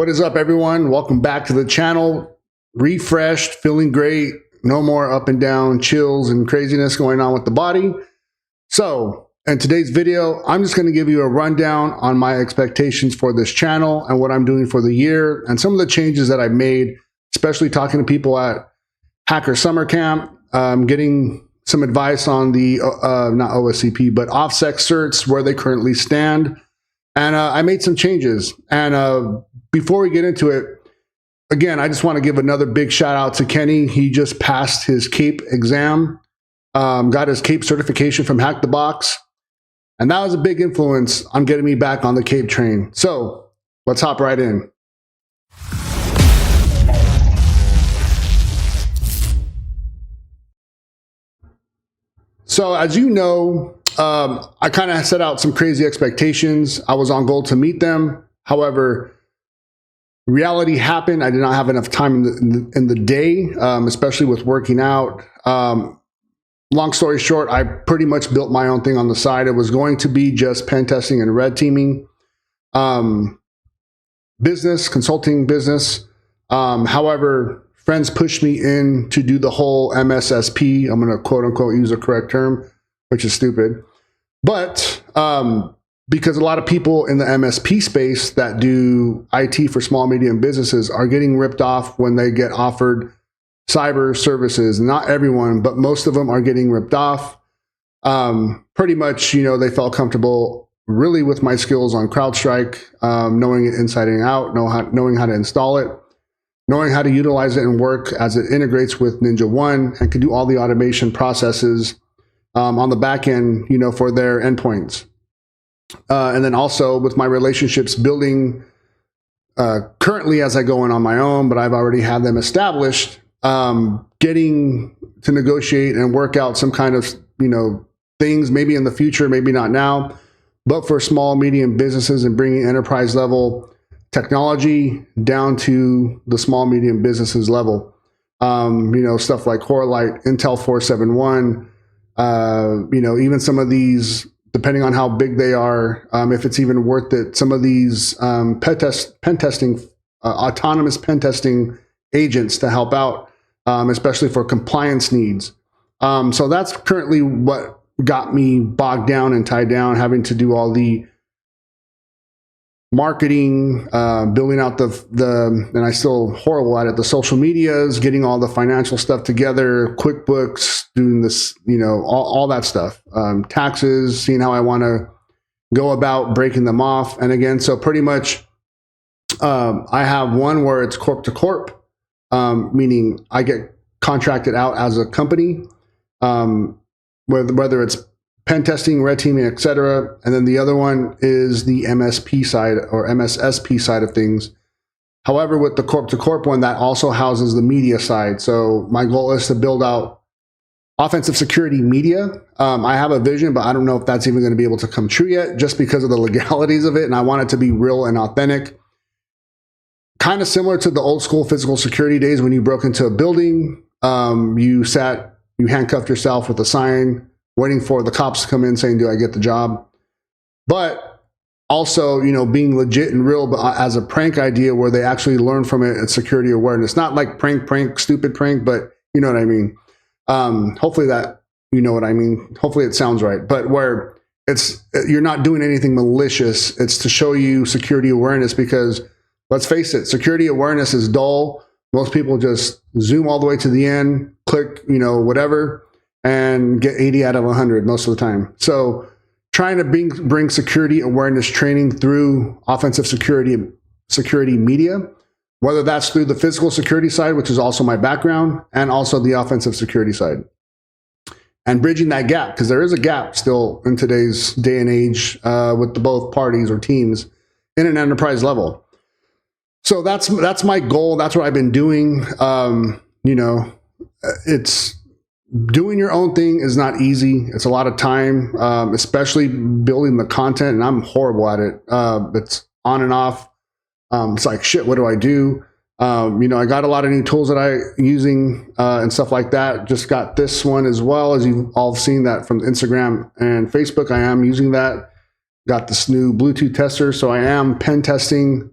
What is up, everyone? Welcome back to the channel. Refreshed, feeling great. No more up and down chills and craziness going on with the body. So in today's video, I'm just going to give you a rundown on my expectations for this channel and what I'm doing for the year and some of the changes that I've made, especially talking to people at Hacker Summer Camp, getting some advice on the, not OSCP, but OffSec certs, where they currently stand. And I made some changes. And before we get into it, again, I just want to give another big shout out to Kenny. He just passed his CAPE exam, got his CAPE certification from Hack the Box. And that was a big influence on getting me back on the CAPE train. So let's hop right in. So as you know, I kind of set out some crazy expectations. I was on goal to meet them. However, reality happened. I did not have enough time in the day, especially with working out. Long story short, I pretty much built my own thing on the side. It was going to be just pen testing and red teaming, business, consulting business. However, friends pushed me in to do the whole MSSP. I'm going to quote unquote use a correct term, which is stupid. But because a lot of people in the MSP space that do IT for small, medium businesses are getting ripped off when they get offered cyber services. Not everyone, but most of them are getting ripped off. Pretty much, you know, they felt comfortable really with my skills on CrowdStrike, knowing it inside and out, knowing how to install it, knowing how to utilize it and work as it integrates with Ninja One, and can do all the automation processes on the back end, you know, for their endpoints. And then also with my relationships building currently as I go in on my own, but I've already had them established, getting to negotiate and work out some kind of, you know, things maybe in the future, maybe not now, but for small, medium businesses and bringing enterprise level technology down to the small, medium businesses level. You know, stuff like Corelight, Intel 471, you know, even some of these, depending on how big they are, if it's even worth it, some of these pen testing, autonomous pen testing agents to help out, especially for compliance needs. So that's currently what got me bogged down and tied down, having to do all the marketing, building out the, and I still horrible at it, the social medias, getting all the financial stuff together, QuickBooks, doing this, you know, all that stuff, taxes, seeing how I want to go about breaking them off. And again, so pretty much, I have one where it's corp to corp, meaning I get contracted out as a company, whether it's pen testing, red teaming, etc. And then the other one is the MSP side or MSSP side of things. However, with the corp to corp one, that also houses the media side. So my goal is to build out offensive security media. I have a vision, but I don't know if that's even going to be able to come true yet, just because of the legalities of it. And I want it to be real and authentic. Kind of similar to the old school physical security days when you broke into a building, you handcuffed yourself with a sign, waiting for the cops to come in saying, do I get the job? But also, you know, being legit and real, but as a prank idea where they actually learn from it and security awareness. Not like prank, stupid prank, but you know what I mean? Hopefully that, you know what I mean? Hopefully it sounds right. But where you're not doing anything malicious. It's to show you security awareness, because let's face it, security awareness is dull. Most people just zoom all the way to the end, click, you know, whatever, and get 80 out of 100 most of the time. So trying to bring security awareness training through offensive security media, whether that's through the physical security side, which is also my background, and also the offensive security side. And bridging that gap, because there is a gap still in today's day and age with both parties or teams in an enterprise level. So that's my goal. That's what I've been doing. You know, it's doing your own thing is not easy. It's a lot of time, especially building the content, and I'm horrible at it. It's on and off. It's like, shit, what do I do? You know, I got a lot of new tools that I'm using and stuff like that. Just got this one as well, as you've all seen that from Instagram and Facebook. I am using that. Got this new Bluetooth tester, so I am pen testing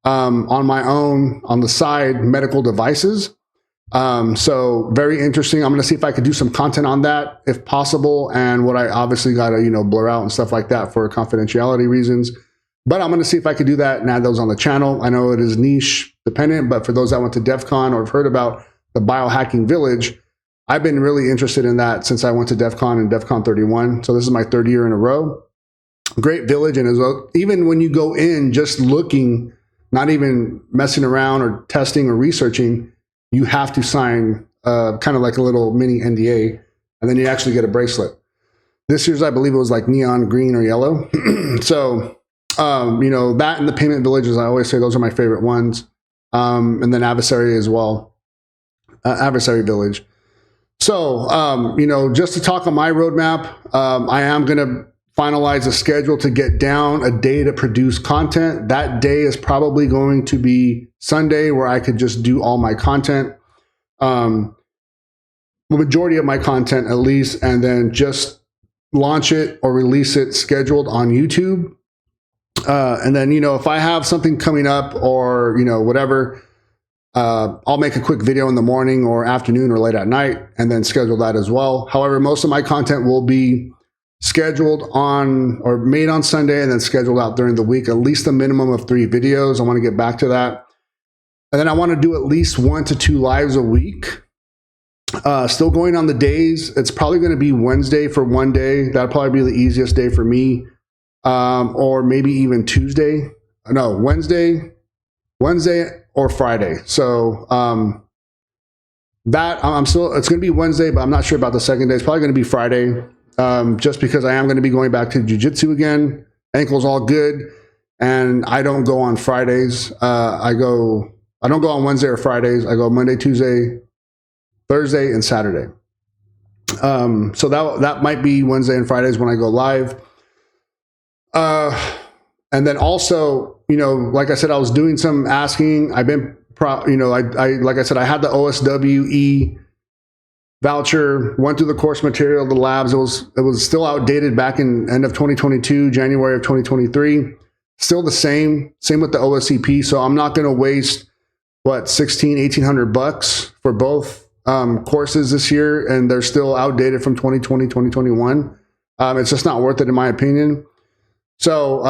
on my own, on the side, medical devices. So very interesting. I'm going to see if I could do some content on that if possible. And what I obviously got to, you know, blur out and stuff like that for confidentiality reasons. But I'm going to see if I could do that and add those on the channel. I know it is niche dependent, but for those that went to DEF CON or have heard about the biohacking village, I've been really interested in that since I went to DEF CON and DEFCON 31. So this is my third year in a row. Great village. And as well, even when you go in just looking, not even messing around or testing or researching, you have to sign kind of like a little mini NDA, and then you actually get a bracelet. This year's, I believe it was like neon green or yellow. So, you know, that and the payment villages, I always say those are my favorite ones. And then adversary as well, adversary village. So, you know, just to talk on my roadmap, I am going to finalize a schedule to get down a day to produce content. That day is probably going to be Sunday, where I could just do all my content, the majority of my content at least, and then just launch it or release it scheduled on YouTube. And then, you know, if I have something coming up or, you know, whatever, I'll make a quick video in the morning or afternoon or late at night and then schedule that as well. However, most of my content will be scheduled on or made on Sunday and then scheduled out during the week, at least a minimum of 3 videos. I want to get back to that. And then I want to do at least 1 to 2 lives a week. Still going on the days. It's probably going to be Wednesday for one day. That'll probably be the easiest day for me. Or maybe even Tuesday. No, Wednesday or Friday. So that I'm still, it's going to be Wednesday, but I'm not sure about the second day. It's probably going to be Friday, just because I am going to be going back to jiu-jitsu again. Ankle's all good, and I don't go on Fridays. I don't go on Wednesday or Fridays. I go Monday, Tuesday, Thursday, and Saturday. So that might be Wednesday and Fridays when I go live. And then also, you know, like I said, I was doing some asking. I've been, you know, like I said, I had the OSWE voucher, went through the course material, the labs. It was still outdated back in end of 2022, January of 2023. Still the same with the OSCP. So I'm not going to waste what, $1,800 for both courses this year, and they're still outdated from 2020, 2021. It's just not worth it in my opinion. So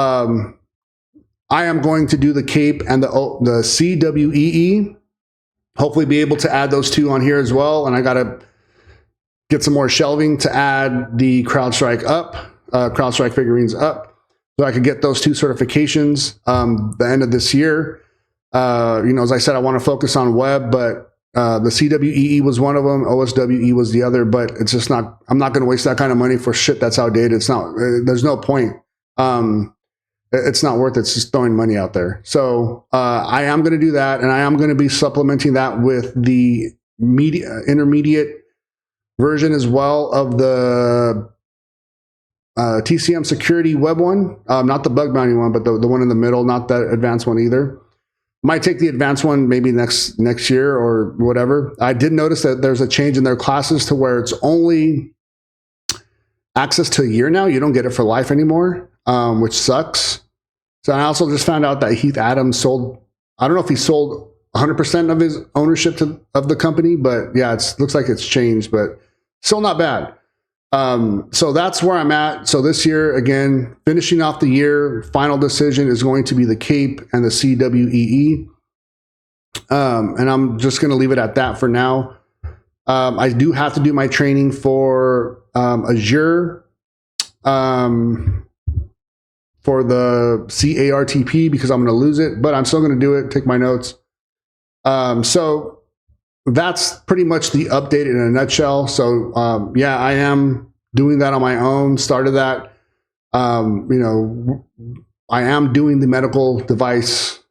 I am going to do the CAPE and the CWEE. Hopefully be able to add those 2 on here as well. And I got to get some more shelving to add the CrowdStrike figurines up, so I could get those 2 certifications the end of this year. You know, as I said, I want to focus on web, but the CWEE was one of them. OSWE was the other, but it's just not, I'm not going to waste that kind of money for shit that's outdated. It's not, there's no point. It's not worth it. It's just throwing money out there. So I am going to do that, and I am going to be supplementing that with the intermediate version as well of the TCM security web one, not the bug bounty one, but the one in the middle, not the advanced one either. Might take the advanced one maybe next year or whatever. I did notice that there's a change in their classes to where it's only access to a year now. You don't get it for life anymore, which sucks. So I also just found out that Heath Adams sold, I don't know if he sold 100% of his ownership of the company, but yeah, it looks like it's changed, but still not bad. So that's where I'm at. So this year, again, finishing off the year, final decision is going to be the CAPE and the CWEE. And I'm just going to leave it at that for now. I do have to do my training for Azure for the CARTP because I'm going to lose it, but I'm still going to do it, take my notes. So that's pretty much the update in a nutshell. So yeah, I am doing that on my own, started that. You know, I am doing the medical device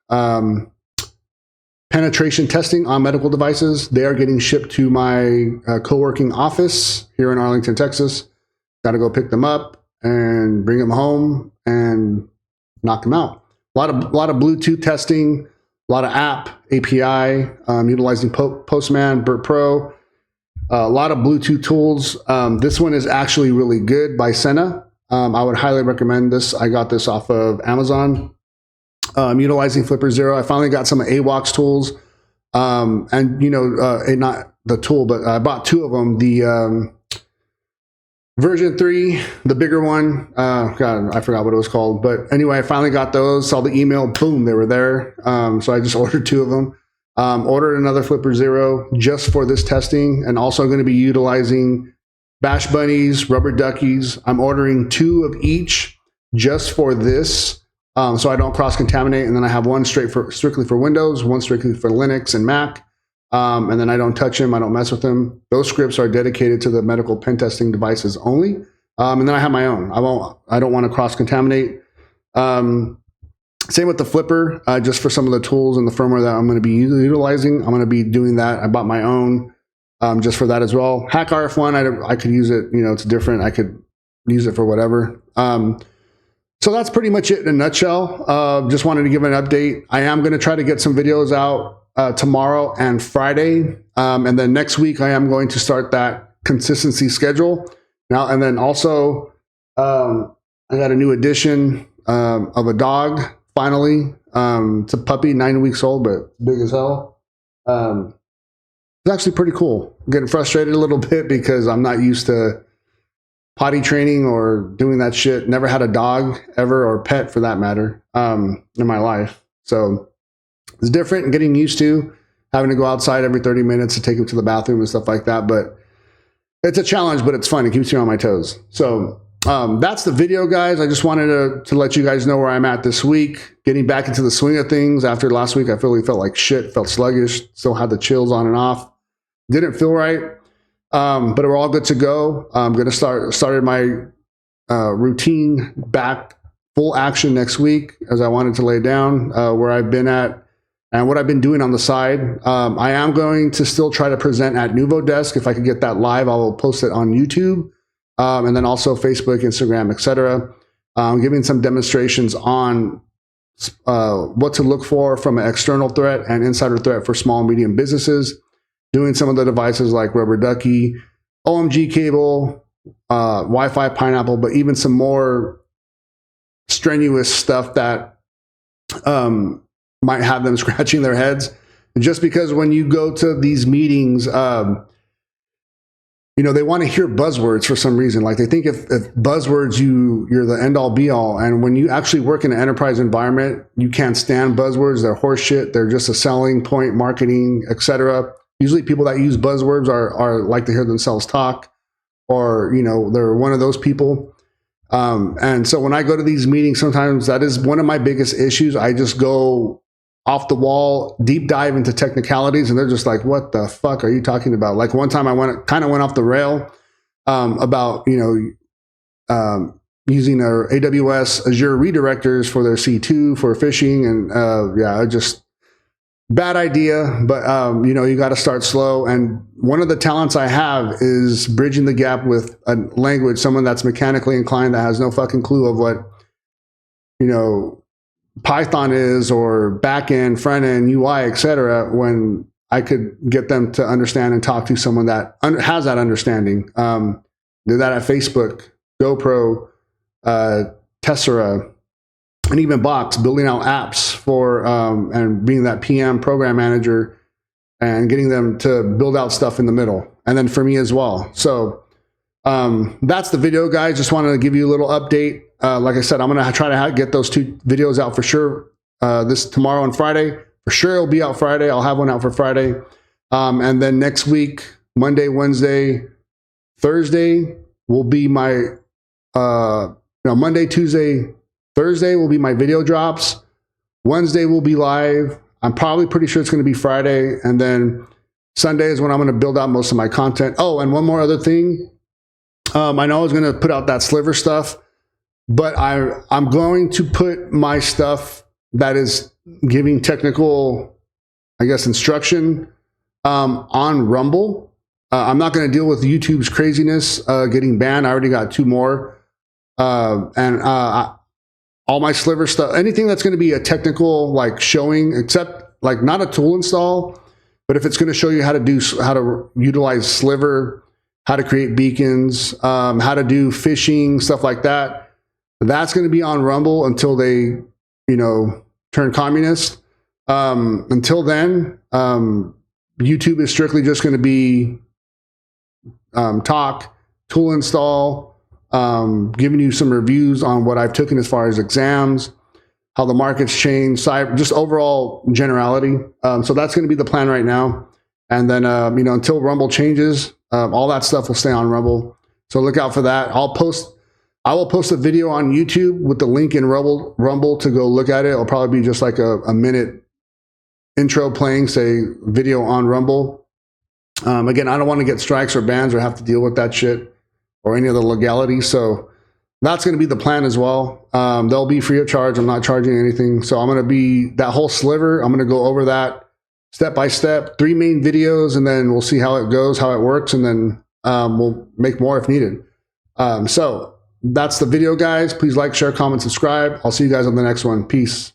penetration testing on medical devices. They are getting shipped to my co-working office here in Arlington, Texas. Got to go pick them up and bring them home and knock them out. A lot of Bluetooth testing, a lot of app API, utilizing Postman, BERT Pro, a lot of Bluetooth tools. This one is actually really good by Senna. I would highly recommend this. I got this off of Amazon. utilizing Flipper Zero. I finally got some AWOX tools, and not the tool, but I bought 2 of them. The version 3, the bigger one. God, I forgot what it was called, but anyway, I finally got those. Saw the email, boom, they were there. So I just ordered 2 of them. Ordered another Flipper Zero just for this testing, and also going to be utilizing bash bunnies, rubber duckies. I'm ordering 2 of each just for this, so I don't cross-contaminate. And then I have one strictly for Windows, one strictly for Linux and Mac. And then I don't touch them. I don't mess with them. Those scripts are dedicated to the medical pen testing devices only. And then I have my own. I don't want to cross-contaminate. Same with the Flipper, just for some of the tools and the firmware that I'm going to be utilizing. I'm going to be doing that. I bought my own just for that as well. Hack RF1, I could use it. It's different. I could use it for whatever. So that's pretty much it in a nutshell. Just wanted to give an update. I am going to try to get some videos out tomorrow and Friday. And then next week, I am going to start that consistency schedule. Now, and then also, I got a new addition of a dog. Finally, it's a puppy, 9 weeks old, but big as hell. It's actually pretty cool. I'm getting frustrated a little bit because I'm not used to potty training or doing that shit. Never had a dog ever, or pet for that matter, in my life. So it's different and getting used to having to go outside every 30 minutes to take him to the bathroom and stuff like that. But it's a challenge, but it's fun. It keeps me on my toes. So that's the video, guys. I just wanted to let you guys know where I'm at this week. Getting back into the swing of things. After last week, I really felt like shit, felt sluggish, still had the chills on and off. Didn't feel right, but we're all good to go. I'm going to started my routine back full action next week, as I wanted to lay down where I've been at and what I've been doing on the side. I am going to still try to present at Nuvo Desk. If I could get that live, I will post it on YouTube. And then also Facebook, Instagram, etc. Giving some demonstrations on what to look for from an external threat and insider threat for small and medium businesses. Doing some of the devices like Rubber Ducky, OMG cable, Wi-Fi Pineapple, but even some more strenuous stuff that might have them scratching their heads. Just because when you go to these meetings, they want to hear buzzwords for some reason. Like they think if buzzwords, you're the end all be all. And when you actually work in an enterprise environment, you can't stand buzzwords. They're horseshit. They're just a selling point, marketing, etc. Usually people that use buzzwords are like to hear themselves talk, or, they're one of those people. And so when I go to these meetings, sometimes that is one of my biggest issues. I just go off the wall, deep dive into technicalities, and they're just like, what the fuck are you talking about? Like one time I kind of went off the rail about, using our AWS Azure redirectors for their C2 for phishing. And just bad idea, but you got to start slow. And one of the talents I have is bridging the gap with a language, someone that's mechanically inclined that has no fucking clue of what, Python is, or backend, front end, UI, etc. When I could get them to understand and talk to someone that has that understanding. Did that at Facebook, GoPro, Tessera, and even Box, building out apps for and being that PM program manager and getting them to build out stuff in the middle, and then for me as well. So that's the video, guys. Just wanted to give you a little update. Like I said, I'm going to try to get those 2 videos out for sure this tomorrow and Friday. For sure it'll be out Friday. I'll have one out for Friday. And then next week, Monday, Wednesday, Thursday will be my, Monday, Tuesday, Thursday will be my video drops. Wednesday will be live. I'm probably pretty sure it's going to be Friday. And then Sunday is when I'm going to build out most of my content. Oh, and one more other thing. I know I was going to put out that sliver stuff, but I'm going to put my stuff that is giving technical, instruction on Rumble. I'm not going to deal with YouTube's craziness getting banned. I already got 2 more. All my sliver stuff, anything that's going to be a technical showing, except not a tool install, but if it's going to show you how to utilize sliver, how to create beacons, how to do phishing, stuff like that. That's going to be on Rumble until they, turn communist. Until then, YouTube is strictly just going to be talk, tool install, giving you some reviews on what I've taken as far as exams, how the market's changed, just overall generality. So that's going to be the plan right now. And then, you know, until Rumble changes, all that stuff will stay on Rumble. So look out for that. I will post a video on YouTube with the link in Rumble to go look at it. It'll probably be just like a minute intro playing, say video on Rumble. Again, I don't want to get strikes or bans or have to deal with that shit or any other legality. So that's going to be the plan as well. They'll be free of charge. I'm not charging anything. So I'm going to be that whole sliver. I'm going to go over that step by step, 3 main videos, and then we'll see how it goes, how it works. And then we'll make more if needed. So that's the video, guys. Please like, share, comment, subscribe. I'll see you guys on the next one. Peace.